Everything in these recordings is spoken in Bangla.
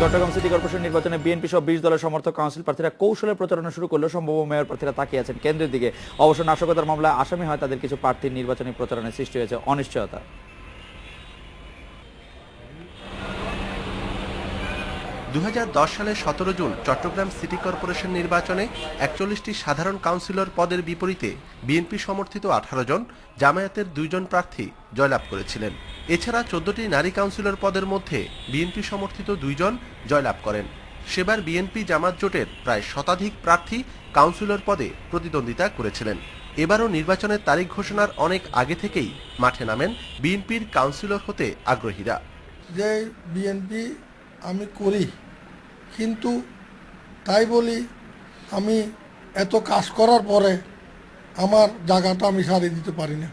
চট্টগ্রাম সিটি কর্পোরেশন নির্বাচনে বিএনপি সহ 20 দলের সমর্থক কাউন্সিল প্রার্থীরা কৌশলের প্রচারণা শুরু করলেও সম্ভব মেয়র প্রার্থীরা তাকিয়ে আছেন কেন্দ্রের দিকে। অবশ্য নাশকতার মামলায় আসামি হয় তাদের কিছু প্রার্থীর নির্বাচনী প্রচারণায় সৃষ্টি হয়েছে অনিশ্চয়তা। 2010 সালের 17 জুন চট্টগ্রাম সিটি কর্পোরেশন নির্বাচনে 41টি সাধারণ কাউন্সিলর পদের বিপরীতে বিএনপি সমর্থিত 18 জন, জামায়াতের 2 জন প্রার্থী জয়লাভ করেছিলেন। এছাড়া 14টি নারী কাউন্সিলর পদের মধ্যে বিএনপি সমর্থিত 2 জন জয়লাভ করেন। সেবার বিএনপি জামাত জোটের প্রায় শতাধিক প্রার্থী কাউন্সিলর পদে প্রতিদ্বন্দ্বিতা করেছিলেন। এবারও নির্বাচনের তারিখ ঘোষণার অনেক আগে থেকেই মাঠে নামেন বিএনপির কাউন্সিলর হতে আগ্রহীরা। যে বিএনপি আমি করি, কিন্তু তাই বলি আমি এত কাজ করার পরে আমার জায়গাটা আমি সারিয়ে দিতে পারি না।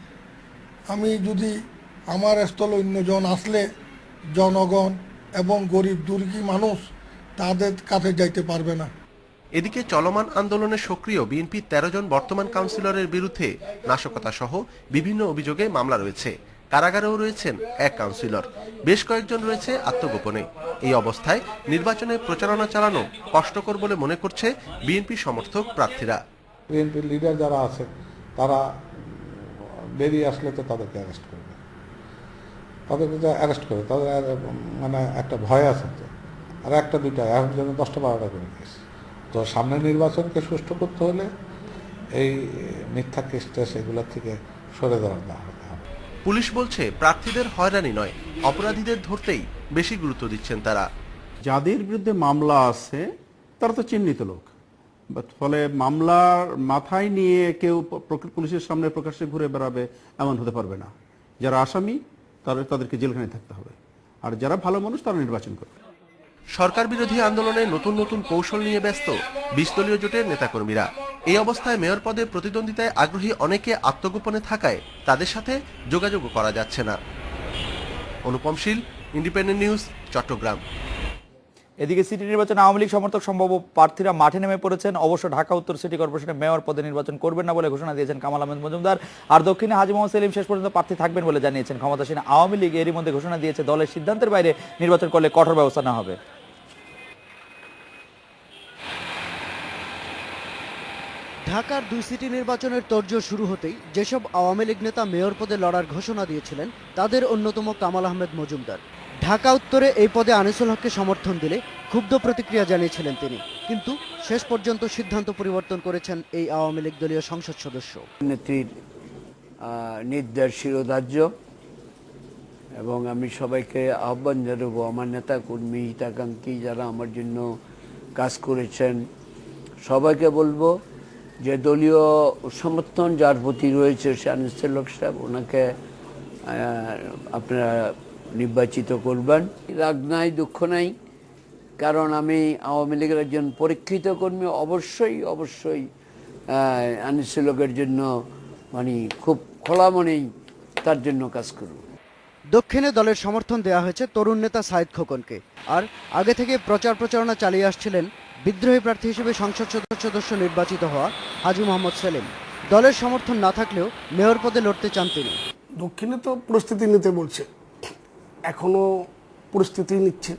আমি যদি আমার স্থলে অন্যজন আসলে জনগণ এবং গরিব দুর্গী মানুষ তাদের কাছে যাইতে পারবে না। এদিকে চলমান আন্দোলনে সক্রিয় বিএনপি 13 জন বর্তমান কাউন্সিলরের বিরুদ্ধে নাশকতা সহ বিভিন্ন অভিযোগে মামলা রয়েছে। কারাগারেও রয়েছেন এক কাউন্সিলর, বেশ কয়েকজন রয়েছে আত্মগোপনে। এই অবস্থায় নির্বাচনে প্রচারণা চালানো কষ্টকর বলে মনে করছে বিএনপি সমর্থক প্রার্থীরা। বিএনপির লিডার যারা আছে তারা বেরিয়ে আসলে তো তাদেরকে অ্যারেস্ট করবে, তাদেরকে অ্যারেস্ট করে তাদের মানে একটা ভয় আছে তো। আর একটা দুইটা এখন যেন 10টা 12টা করে দিয়েছে। তো সামনে নির্বাচনকে সুষ্ঠু করতে হলে এই মিথ্যা কেস এগুলো থেকে সরে দাঁড়াতে হবে। পুলিশ বলছে প্রার্থীদের হয়রানি নয়, অপরাধীদের ধরতেই বেশি গুরুত্ব দিচ্ছেন তারা। যাদের বিরুদ্ধে মামলা আছে তারা তো চিহ্নিত লোক, ফলে মামলার মাথায় নিয়ে কেউ পুলিশের সামনে প্রকাশ্যে ঘুরে বেড়াবে এমন হতে পারবে না। যারা আসামি তাদেরকে জেলখানায় থাকতে হবে, আর যারা ভালো মানুষ তারা নির্বাচন করবে। সরকার বিরোধী আন্দোলনে নতুন নতুন কৌশল নিয়ে ব্যস্ত 20 দলীয় জোটের নেতাকর্মীরা। এই অবস্থায় মেয়র পদে প্রতিদ্বন্দ্বিতায় আগ্রহী অনেকে আত্মগোপনে থাকায় তাদের সাথে যোগাযোগ করা যাচ্ছে না। অনুপম শীল, ইন্ডিপেন্ডেন্ট নিউজ, চট্টগ্রাম। এদিকে সিটি নির্বাচনে আওয়ামী লীগ সমর্থক সম্ভাব্য প্রার্থীরা মাঠে নেমে পড়েছেন। অবশ্য ঢাকা উত্তর সিটি কর্পোরেশনের মেয়র পদে নির্বাচন করবেন না বলে ঘোষণা দিয়েছেন কামাল আহমেদ মজুমদার। আর দক্ষিণে হাজী মোহাম্মদ সেলিম শেষ পর্যন্ত প্রার্থী থাকবেন বলে জানিয়েছেন ক্ষমতাসীন আওয়ামী লীগ। এরই মধ্যে ঘোষণা দিয়েছে দলের সিদ্ধান্তের বাইরে নির্বাচন করলে কঠোর ব্যবস্থা নেওয়া হবে। ঢাকার 2 সিটি নির্বাচনের তোড়জোড় শুরু হতেই যেসব আওয়ামী লীগ নেতা মেয়র পদে লড়ার ঘোষণা দিয়েছিলেন তাদের অন্যতম কামাল আহমেদ মজুমদার। ঢাকা উত্তরে এই পদে আনিসুল হককে সমর্থন দিলে ক্ষুব্ধ প্রতিক্রিয়া জানিয়েছিলেন তিনি, কিন্তু শেষ পর্যন্ত সিদ্ধান্ত পরিবর্তন করেছেন এই আওয়ামী লীগ দলীয় সংসদ সদস্য। নেত্রীর নির্দেশ শিরোধার্য, এবং আমি সবাইকে আহ্বান জানাবো, আমার নেতা কর্মী হিতাকাঙ্ক্ষী যারা আমার জন্য কাজ করেছেন সবাইকে বলবো যে দলীয় সমর্থন যার প্রতি রয়েছে সে আনিসুল হক সাহেব, ওনাকে আপনারা নির্বাচিত করবেন। রাগ নাই, দুঃখ নাই, কারণ আমি আওয়ামী লীগের একজন পরীক্ষিত কর্মী। অবশ্যই আনিসুল হকের জন্য মানে খুব খোলা মনেই তার জন্য কাজ করব। দক্ষিণে দলের সমর্থন দেওয়া হয়েছে তরুণ নেতা সাইদ খোকনকে, আর আগে থেকে প্রচারণা চালিয়ে আসছিলেন বিদ্রোহী প্রার্থী হিসেবে সংসদ সদস্য নির্বাচিত হওয়া হাজী মোহাম্মদ সেলিম। দলের সমর্থন না থাকলেও মেয়র পদে লড়তে চান তিনি। দক্ষিণে তো প্রস্তুতি নিতে বলছে, এখনো প্রস্তুতি নিচ্ছে,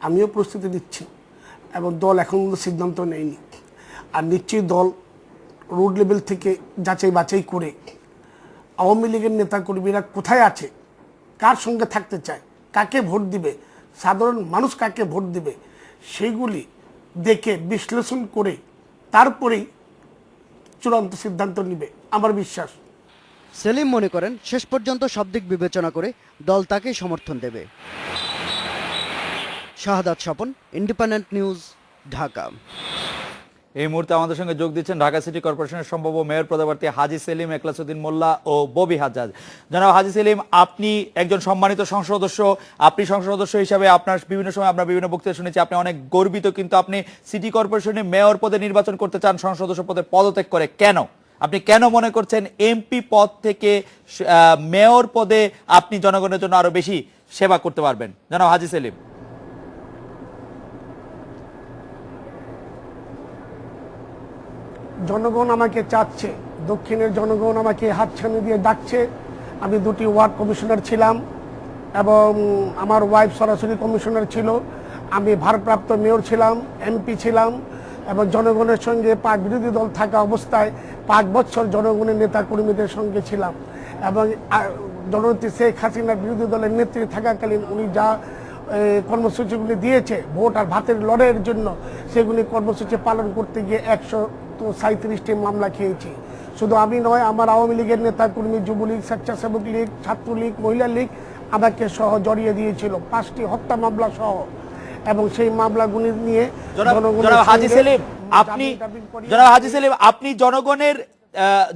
আমিও প্রস্তুতি নিচ্ছি, এবং দল এখন সিদ্ধান্ত নেয়নি। আর নিশ্চয়ই দল রোড লেভেল থেকে যাচাই বাছাই করে আওয়ামী লীগের নেতাকর্মীরা কোথায় আছে, কার সঙ্গে থাকতে চায়, কাকে ভোট দিবে, সাধারণ মানুষ কাকে ভোট দিবে, সেইগুলি দেখে বিশ্লেষণ করে তারপরেই চূড়ান্ত সিদ্ধান্ত নেবে আমার বিশ্বাস। সেলিম মনে করেন শেষ পর্যন্ত সব দিক বিবেচনা করে দল তাকেই সমর্থন দেবে। শাহাদাত স্বপন, ইন্ডিপেন্ডেন্ট নিউজ, ঢাকা। এই মুহূর্তে আমাদের সঙ্গে যোগ দিচ্ছেন ঢাকা সিটি কর্পোরেশনের সম্ভাব্য মেয়র পদপ্রার্থী হাজী সেলিম, এখলাসউদ্দিন মোল্লা ও ববি হাজ্জাজ। জনাব হাজী সেলিম, আপনি একজন সম্মানিত সংসদ সদস্য। আপনি সংসদ সদস্য হিসাবে আপনার বিভিন্ন সময় আমরা বিভিন্ন বক্তব্য শুনেছি আপনি অনেক গর্বিত, কিন্তু আপনি সিটি কর্পোরেশনে মেয়র পদে নির্বাচন করতে চান সংসদ সদস্য পদে পদত্যাগ করে। কেন? আপনি কেন মনে করছেন এমপি পদ থেকে মেয়র পদে আপনি জনগণের জন্য আরো বেশি সেবা করতে পারবেন? জনাব হাজী সেলিম। জনগণ আমাকে চাচ্ছে, দক্ষিণের জনগণ আমাকে হাতছানি দিয়ে ডাকছে। আমি 2টি ওয়ার্ড কমিশনার ছিলাম এবং আমার ওয়াইফ সরাসরি কমিশনার ছিল। আমি ভারপ্রাপ্ত মেয়র ছিলাম, এমপি ছিলাম এবং জনগণের সঙ্গে পাক বিরোধী দল থাকা অবস্থায় 5 বছর জনগণের নেতা কর্মীদের সঙ্গে ছিলাম এবং জননেত্রী শেখ হাসিনার বিরোধী দলের নেত্রী থাকাকালীন উনি যা কর্মসূচিগুলি দিয়েছে ভোট আর ভাতের লড়াইয়ের জন্য, সেগুলি কর্মসূচি পালন করতে গিয়ে 137টি মামলা খেয়েছি। শুধু আমি নয়, আমার আওয়ামী লীগের নেতা কর্মী, যুবলীগ, স্বেচ্ছাসেবক লীগ, ছাত্রলীগ, মহিলা লীগ আমাকে সহ জড়িয়ে দিয়েছিল 5টি হত্যা মামলা সহ। এবং সেই মামলাগুলি নিয়ে জনাব হাজী সেলিম, আপনি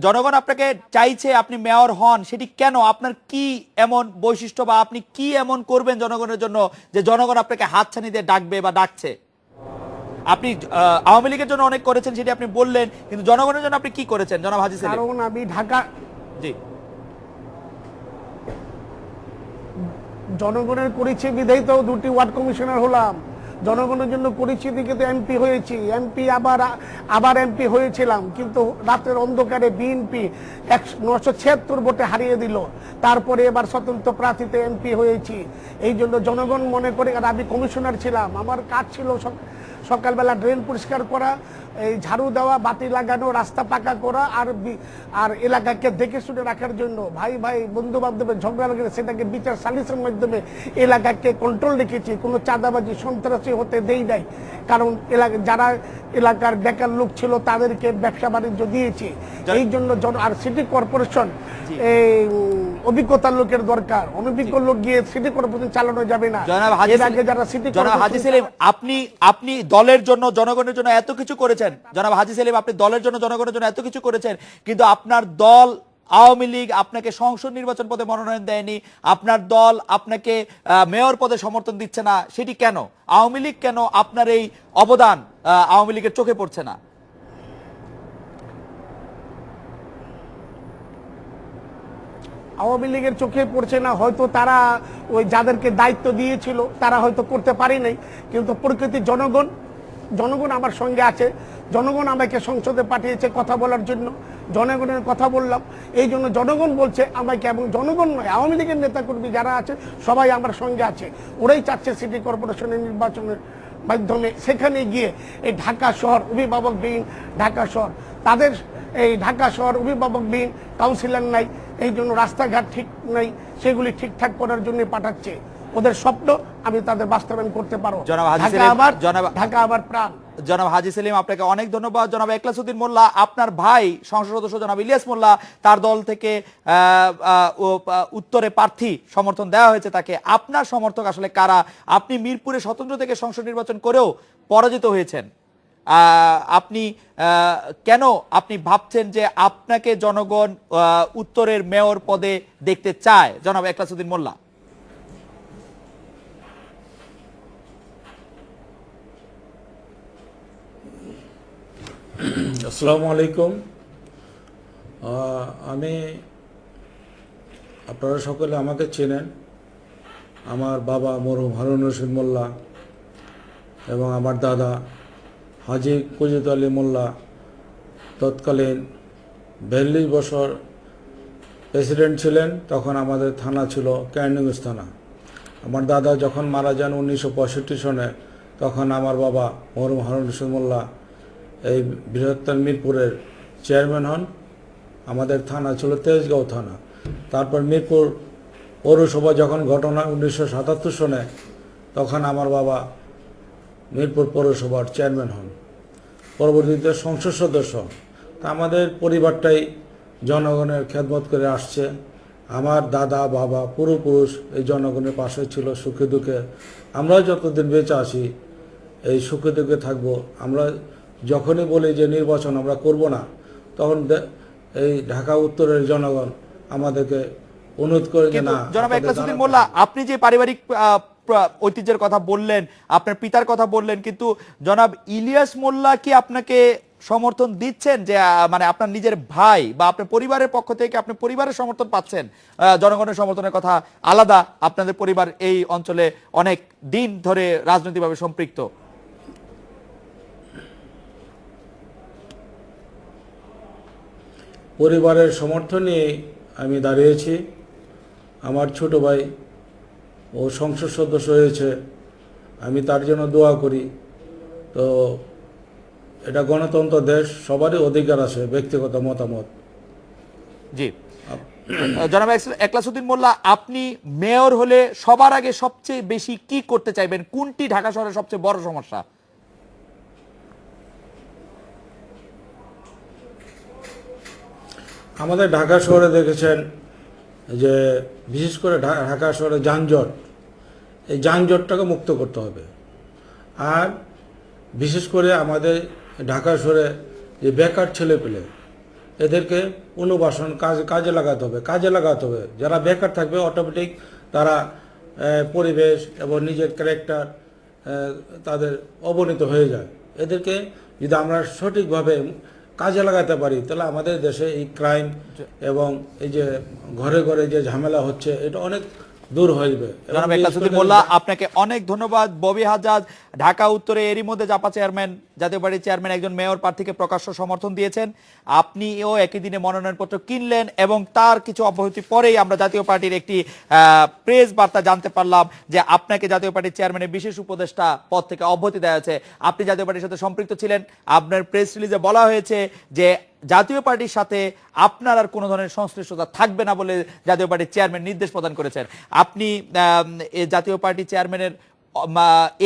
জনগণ আপনাকে চাইছে আপনি মেয়র হন, সেটি কেন? আপনার কি এমন বৈশিষ্ট্য বা আপনি কি এমন করবেন জনগণের জন্য যে জনগণ আপনাকে হাতছানি দিয়ে ডাকবে বা ডাকছে? আপনি আওয়ামী লীগের জন্য অনেক করেছেন, সেটি আপনি বললেন, কিন্তু জনগণের জন্য আপনি কি করেছেন জনাব হাজী সেলিম? কারণ আমি ঢাকা জনগণের করেছি বিধায় তো 2টি ওয়ার্ড কমিশনার হলাম। জনগণের জন্য করেছি দিকে তো এমপি হয়েছি, আবার এমপি হয়েছিলাম, কিন্তু রাতের অন্ধকারে বিএনপি 976 ভোটে হারিয়ে দিল। তারপরে এবার স্বতন্ত্র প্রার্থীতে এমপি হয়েছি। এই জন্য জনগণ মনে করে, আর আমি কমিশনার ছিলাম, আমার কাজ ছিল সকালবেলা ড্রেন পরিষ্কার করা, এই ঝাড়ু দেওয়া, বাতি লাগানো, রাস্তা পাকা করা আর এলাকাকে দেখে শুনে রাখার জন্য। ভাই বন্ধু বান্ধবের ঝগড়া লাগলে সেটাকে বিচার সালিসের মাধ্যমে এলাকাকে কন্ট্রোল রেখেছি, কোনো চাঁদাবাজি সন্ত্রাসী হতে দেই নাই। কারণ যারা এলাকার বেকার লোক ছিল তাদেরকে ব্যবসা বাণিজ্য দিয়েছি। এই জন্য আর সিটি কর্পোরেশন এই অভিজ্ঞতার লোকের দরকার, অনভিজ্ঞ লোক গিয়ে সিটি কর্পোরেশন চালানো যাবে না। জনাব হাজী সেলিম, আপনি দলের জন্য জনগণের জন্য এত কিছু করেছেন। জনাব হাজী সেলিম, আপনি দলের জন্য জনগণের জন্য এত কিছু করেছেন, কিন্তু আপনার দল আওয়ামী লীগ আপনাকে সংসদ নির্বাচন পদে মনোনয়ন দেয়নি, আপনার দল আপনাকে মেয়র পদে সমর্থন দিচ্ছে না, সেটি কেন? আওয়ামী লীগ কেন আপনার এই অবদান আওয়ামী লীগের চোখে পড়ছে না? আওয়ামী লীগের চোখে পড়ছে না, হয়তো তারা ওই যাদেরকে দায়িত্ব দিয়েছিল তারা হয়তো করতে পারে নাই, কিন্তু প্রকৃতি জনগণ আমার সঙ্গে আছে। জনগণ আমাকে সংসদে পাঠিয়েছে কথা বলার জন্য, জনগণের কথা বললাম। এই জন্য জনগণ বলছে আমাকে, এবং জনগণ নয়, আওয়ামী লীগের নেতাকর্মী যারা আছে সবাই আমার সঙ্গে আছে। ওরাই চাচ্ছে সিটি কর্পোরেশনের নির্বাচনের মাধ্যমে সেখানে গিয়ে এই ঢাকা শহর অভিভাবকবিহীন ঢাকা শহর, তাদের এই ঢাকা শহর অভিভাবকবিহীন কাউন্সিলর নাই, এই জন্য রাস্তাঘাট ঠিক নাই, সেগুলি ঠিকঠাক করার জন্য পাঠাচ্ছে। ওদের স্বপ্ন আমি তাদের বাস্তবায়ন করতে পারবো। ঢাকা আবার প্রাণ। জনাব হাজী সেলিম, আপনাকে অনেক ধন্যবাদ। জনাব এখলাসউদ্দিন মোল্লা, আপনার ভাই সংসদ সদস্য জনাব ইলিয়াস মোল্লা, তার দল থেকে উত্তরে প্রার্থী সমর্থন দেওয়া হয়েছে তাকে। আপনার সমর্থক আসলে কারা? আপনি মিরপুরে স্বতন্ত্র থেকে সংসদ নির্বাচন করেও পরাজিত হয়েছেন। আপনি কেন আপনি ভাবছেন যে আপনাকে জনগণ উত্তরের মেয়র পদে দেখতে চায়? জনাব এখলাসউদ্দিন মোল্লা। আসসালামু আলাইকুম। আমি, আপনারা সকলে আমাকে চেনেন। আমার বাবা মরহুম হারুন রশিদ মোল্লা এবং আমার দাদা হাজী কুজিত আলী মোল্লা তৎকালীন 42 বছর প্রেসিডেন্ট ছিলেন। তখন আমাদের থানা ছিল ক্যান্ডিগঞ্জ থানা। আমার দাদা যখন মারা যান 1965 সনে, তখন আমার বাবা মরহুম হারুন রশিদ মোল্লা এই বৃহত্তর মিরপুরের চেয়ারম্যান হন। আমাদের থানা ছিল তেজগাঁও থানা। তারপর মিরপুর পৌরসভা যখন ঘটনা 1977 সনে, তখন আমার বাবা মিরপুর পৌরসভার চেয়ারম্যান হন, পরবর্তীতে সংসদ সদস্য। তা আমাদের পরিবারটাই জনগণের খেদমত করে আসছে। আমার দাদা বাবা পূর্বপুরুষ এই জনগণের পাশে ছিল সুখে দুঃখে। আমরা যতদিন বেঁচে আছি এই সুখে দুঃখে থাকবো। আমরা যখনই বলি যে নির্বাচন আমরা করব না, তখন এই ঢাকা উত্তরের জনগণ আমাদেরকে অনুরোধ করে যে না। জনাব এখলাসউদ্দিন মোল্লা, আপনি যে পারিবারিক ঐতিহ্যের কথা বললেন, আপনার পিতার কথা বললেন, কিন্তু জনাব ইলিয়াস মোল্লা কি আপনাকে সমর্থন দিচ্ছেন? যে মানে আপনার নিজের ভাই বা আপনার পরিবারের পক্ষ থেকে আপনি পরিবারের সমর্থন পাচ্ছেন? জনগণের সমর্থনের কথা আলাদা, আপনাদের পরিবার এই অঞ্চলে অনেক দিন ধরে রাজনৈতিকভাবে সম্পৃক্ত। পরিবারের সমর্থন নিয়ে আমি দাঁড়িয়েছি। আমার ছোট ভাই ও সংসদ সদস্য হয়েছে, আমি তার জন্য দোয়া করি। তো এটা গণতন্ত্র দেশ, সবারই অধিকার আছে ব্যক্তিগত মতামত। জি, জনাব একলাসউদ্দিন মোল্লা, আপনি মেয়র হলে সবার আগে সবচেয়ে বেশি কি করতে চাইবেন? কোনটি ঢাকা শহরের সবচেয়ে বড় সমস্যা? আমাদের ঢাকা শহরে দেখেছেন যে বিশেষ করে ঢাকা শহরে যানজট, এই যানজটটাকে মুক্ত করতে হবে। আর বিশেষ করে আমাদের ঢাকা শহরে যে বেকার ছেলেপেলে, এদেরকে পুনর্বাসন কাজে লাগাতে হবে। যারা বেকার থাকবে অটোমেটিক তারা পরিবেশ এবং নিজের ক্যারেক্টার তাদের অবনীত হয়ে যায়। এদেরকে যদি আমরা সঠিকভাবে কাজে লাগাতে পারি তাহলে আমাদের দেশে এই ক্রাইম এবং এই যে ঘরে ঘরে যে ঝামেলা হচ্ছে এটা অনেক দূর হইবে। জনাব একলাসউদ্দিন মোল্লা, আপনাকে অনেক ধন্যবাদ। ববি হাজ্জাজ, ঢাকা উত্তরে এরই মধ্যে জাপা চেয়ারম্যান, জাতীয় পার্টির চেয়ারম্যান একজন মেয়র প্রার্থীকে প্রকাশ্য সমর্থন দিয়েছেন। আপনিও একই দিনে মনোনয়নপত্র কিনলেন এবং তার কিছু অব্যাহতি পরেই আমরা জাতীয় পার্টির একটি প্রেস বার্তা জানতে পারলাম যে আপনাকে জাতীয় পার্টির চেয়ারম্যানের বিশেষ উপদেষ্টা পদ থেকে অব্যাহতি দেওয়া হয়েছে। আপনি জাতীয় পার্টির সাথে সম্পৃক্ত ছিলেন। আপনার প্রেস রিলিজে বলা হয়েছে যে জাতীয় পার্টির সাথে আপনার আর কোনো ধরনের সংশ্লিষ্টতা থাকবে না বলে জাতীয় পার্টির চেয়ারম্যান নির্দেশ প্রদান করেছেন। আপনি জাতীয় পার্টি চেয়ারম্যানের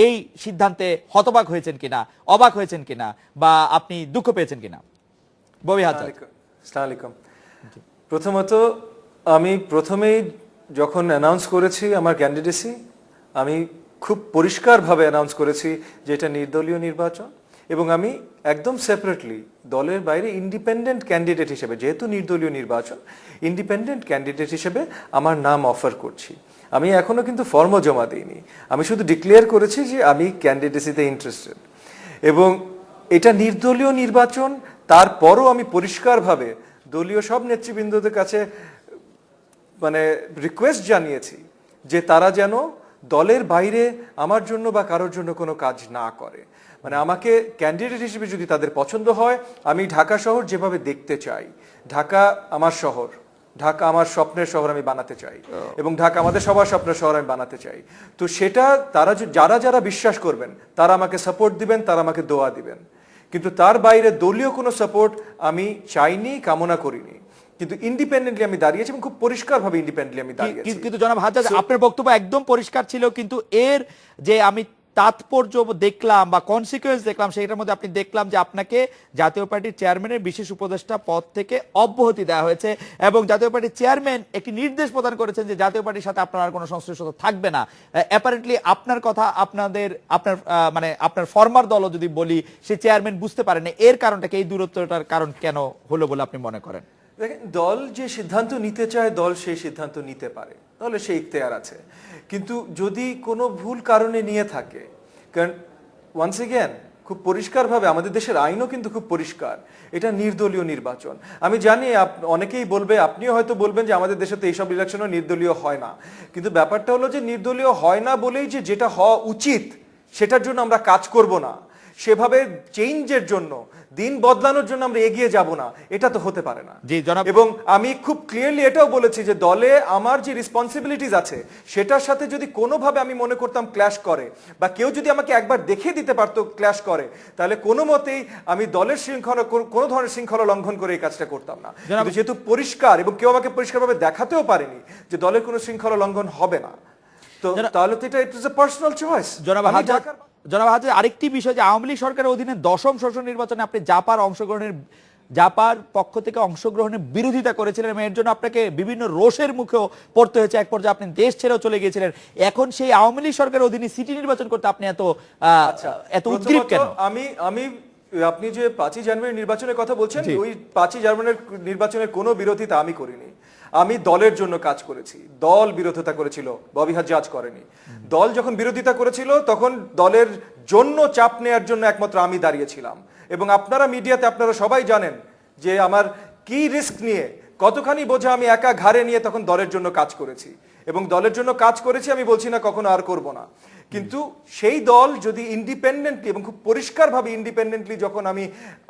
এই সিদ্ধান্তে হতবাক হয়েছেন কিনা, অবাক হয়েছেন কিনা, বা আপনি দুঃখ পেয়েছেন কিনা? ববি হাজ্জাজ। আসসালামু আলাইকুম। প্রথমত আমি প্রথমেই যখন অ্যানাউন্স করেছি আমার ক্যান্ডিডেসি, আমি খুব পরিষ্কারভাবে অ্যানাউন্স করেছি যে এটা নির্দলীয় নির্বাচন এবং আমি একদম সেপারেটলি দলের বাইরে ইন্ডিপেন্ডেন্ট ক্যান্ডিডেট হিসেবে, যেহেতু নির্দলীয় নির্বাচন, ইন্ডিপেন্ডেন্ট ক্যান্ডিডেট হিসেবে আমার নাম অফার করছি। আমি এখনো কিন্তু ফর্মও জমা দিইনি, আমি শুধু ডিক্লেয়ার করেছি যে আমি ক্যান্ডিডেসিতে ইন্টারেস্টেড। এবং এটা নির্দলীয় নির্বাচন, তারপরও আমি পরিষ্কারভাবে দলীয় সব নেতৃবৃন্দদের কাছে মানে রিকোয়েস্ট জানিয়েছি যে তারা যেন দলের বাইরে আমার জন্য বা কারোর জন্য কোনো কাজ না করে। মানে আমাকে ক্যান্ডিডেট হিসেবে যদি তাদের পছন্দ হয়, আমি ঢাকা শহর যেভাবে দেখতে চাই, ঢাকা আমার শহর, ঢাকা আমার স্বপ্নের শহর আমি বানাতে চাই এবং ঢাকা আমাদের সবার স্বপ্নের শহর আমি বানাতে চাই। তো সেটা তারা যারা বিশ্বাস করবেন তারা আমাকে সাপোর্ট দিবেন, তারা আমাকে দোয়া দিবেন, কিন্তু তার বাইরে দলীয় কোনো সাপোর্ট আমি চাইনি, কামনা করিনি। কিন্তু ইন্ডিপেন্ডেন্টলি আমি দাঁড়িয়েছি এবং খুব পরিষ্কারভাবে ইন্ডিপেন্ডেন্টলি আমি দাঁড়িয়েছি। কিন্তু জনাব হাজ্জাজ, আপনার বক্তব্য একদম পরিষ্কার ছিল, কিন্তু এর যে আমি তাৎপর্য দেখলাম বা কনসিকুয়েন্স দেখলাম, সেটার মধ্যে আপনি দেখলাম যে আপনাকে জাতীয় পার্টির চেয়ারম্যানের বিশেষ উপদেষ্টা পদ থেকে অব্যাহতি দেওয়া হয়েছে এবং জাতীয় পার্টির চেয়ারম্যান একটি নির্দেশ প্রদান করেছেন যে জাতীয় পার্টির সাথে আপনার আর কোনো সংশ্লিষ্টতা থাকবে না। অ্যাপারেন্টলি আপনার কথা আপনার ফর্মার দলও যদি বলি, সে চেয়ারম্যান বুঝতে পারেন এর কারণটাকে, এই দূরত্বটার কারণ কেন হলো বলে আপনি মনে করেন? দেখেন, দল যে সিদ্ধান্ত নিতে চায় দল সেই সিদ্ধান্ত নিতে পারে, তাহলে সেই ইখতিয়ার আছে। কিন্তু যদি কোনো ভুল কারণে নিয়ে থাকে, কারণ ওয়ান্স এগেন খুব পরিষ্কারভাবে আমাদের দেশের আইনও কিন্তু খুব পরিষ্কার, এটা নির্দলীয় নির্বাচন। আমি জানি অনেকেই বলবে, আপনিও হয়তো বলবেন যে আমাদের দেশে তো এইসব ইলেকশনও নির্দলীয় হয় না, কিন্তু ব্যাপারটা হলো যে নির্দলীয় হয় না বলেই যে যেটা হওয়া উচিত সেটার জন্য আমরা কাজ করব না, সেভাবে চেঞ্জের জন্য, দিন বদলানোর জন্য আমরা এগিয়ে যাব না, এটা তো হতে পারে না। এবং আমি খুব ক্লিয়ারলি এটাও বলেছি যে দলে আমার যে রেসপন্সিবিলিটিস আছে সেটার সাথে যদি কোনোভাবে আমি মনে করতাম ক্ল্যাশ করে, বা কেউ যদি আমাকে একবার দেখিয়ে দিতে পারতো ক্ল্যাশ করে, তাহলে কোনো মতেই আমি দলের শৃঙ্খলা, কোনো ধরনের শৃঙ্খলা লঙ্ঘন করে এই কাজটা করতাম না। কিন্তু যেহেতু পরিষ্কার এবং কেউ আমাকে পরিষ্কারভাবে দেখাতেও পারেনি যে দলের কোনো শৃঙ্খলা লঙ্ঘন হবে না, তো তাহলে তো এটা it is a personal choice. জনাব হাজ্জাজ, আরেকটি বিষয় যে আওয়ামী লীগ সরকারের অধীনে 10ম সংসদ নির্বাচনে আপনি জাপার পক্ষ থেকে অংশগ্রহণের বিরোধিতা করেছিলেন এবং এর জন্য আপনাকে বিভিন্ন রোষের মুখেও পড়তে হয়েছে, এক পর্যায়ে আপনি দেশ ছেড়েও চলে গিয়েছিলেন। এখন সেই আওয়ামী লীগ সরকারের অধীনে সিটি নির্বাচন করতে আপনি এত উদ্গ্রীব কেন? আমি আপনি যে 5ই জানুয়ারি নির্বাচনের কথা বলছেন, ওই 5ই জানুয়ারির নির্বাচনের কোনো বিরোধিতা আমি করিনি। আমি দলের জন্য কাজ করেছি, দল বিরোধিতা করেছিল, ববি হাজ্জাজ করেনি। দল যখন বিরোধিতা করেছিল তখন দলের জন্য চাপ নেওয়ার জন্য একমাত্র আমি দাঁড়িয়েছিলাম। এবং আপনারা মিডিয়াতে আপনারা সবাই জানেন যে আমার কি রিস্ক নিয়ে, কতখানি বোঝা আমি একা ঘাড়ে নিয়ে তখন দলের জন্য কাজ করেছি। এবং দলের জন্য কাজ করেছি, আমি বলছি না কখনো আর করব না, কিন্তু সেই দল যদি ইন্ডিপেন্ডেন্টলি এবং খুব পরিষ্কারভাবে ইন্ডিপেন্ডেন্টলি যখন আমি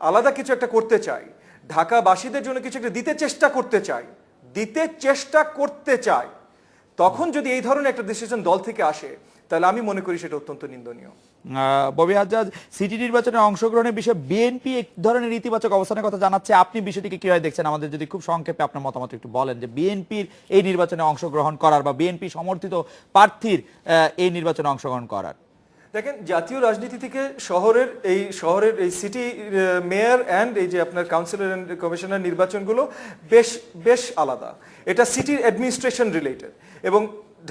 আলাদা কিছু একটা করতে চাই, ঢাকাবাসীদের জন্য কিছু একটা দিতে চেষ্টা করতে চাই, তখন যদি এই ধরনের একটা ডিসিশন দল থেকে আসে, তাহলে আমি মনে করি সেটা অত্যন্ত নিন্দনীয়। ববি হাজ্জাজ, সিটি নির্বাচনে অংশগ্রহণের বিষয়ে বিএনপি এক ধরনের ইতিবাচক অবস্থানের কথা জানাচ্ছে, আপনি বিষয়টিকে কিভাবে দেখছেন? আমাদের যদি খুব সংক্ষেপে আপনার মতামত একটু বলেন যে বিএনপির এই নির্বাচনে অংশগ্রহণ করার বা বিএনপি সমর্থিত প্রার্থীর এই নির্বাচনে অংশগ্রহণ করার। দেখেন, জাতীয় রাজনীতি থেকে শহরের এই সিটি মেয়র অ্যান্ড এই যে আপনার কাউন্সিলর অ্যান্ড কমিশনার নির্বাচনগুলো বেশ আলাদা। এটা সিটির অ্যাডমিনিস্ট্রেশন রিলেটেড, এবং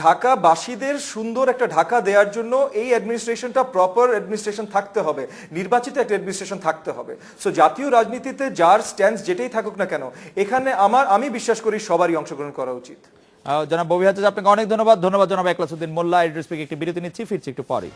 ঢাকাবাসীদের সুন্দর একটা ঢাকা দেওয়ার জন্য এই অ্যাডমিনিস্ট্রেশনটা প্রপার অ্যাডমিনিস্ট্রেশন থাকতে হবে, নির্বাচিত একটা অ্যাডমিনিস্ট্রেশন থাকতে হবে। সো জাতীয় রাজনীতিতে যার স্ট্যান্স যেটাই থাকুক না কেন, এখানে আমি বিশ্বাস করি সবারই অংশগ্রহণ করা উচিত। জনাব ববি হাজ্জাজ, আপনাকে অনেক ধন্যবাদ। জনাব একলাসউদ্দিন মোল্লা। একটি বিরতি নিচ্ছি, ফিরছি একটু পরে।